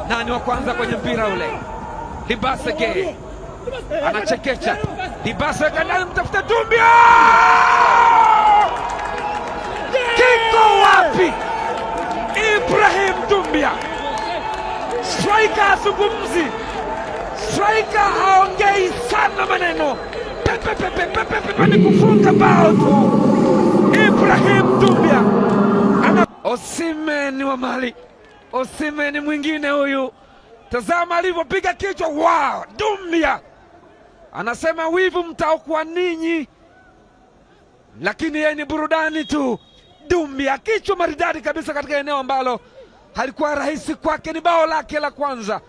Nani wa kwanza kwenye mpira ule? Libasege anachekecha. Libasege ndani, mtafuta Doumbia. Kiko wapi? Ibrahim Doumbia. Striker azungumzi, striker haongei sana maneno, pepe ni kufunga bao tu. Ibrahim Doumbia Osimhen wa Mali, Osimhen mwingine huyu. Tazama alivyopiga kichwa. Wow, Doumbia anasema wivu mtaokuwa ninyi, lakini yeye ni burudani tu. Doumbia kichwa maridadi kabisa katika eneo ambalo halikuwa rahisi kwake. Ni bao lake la kwanza.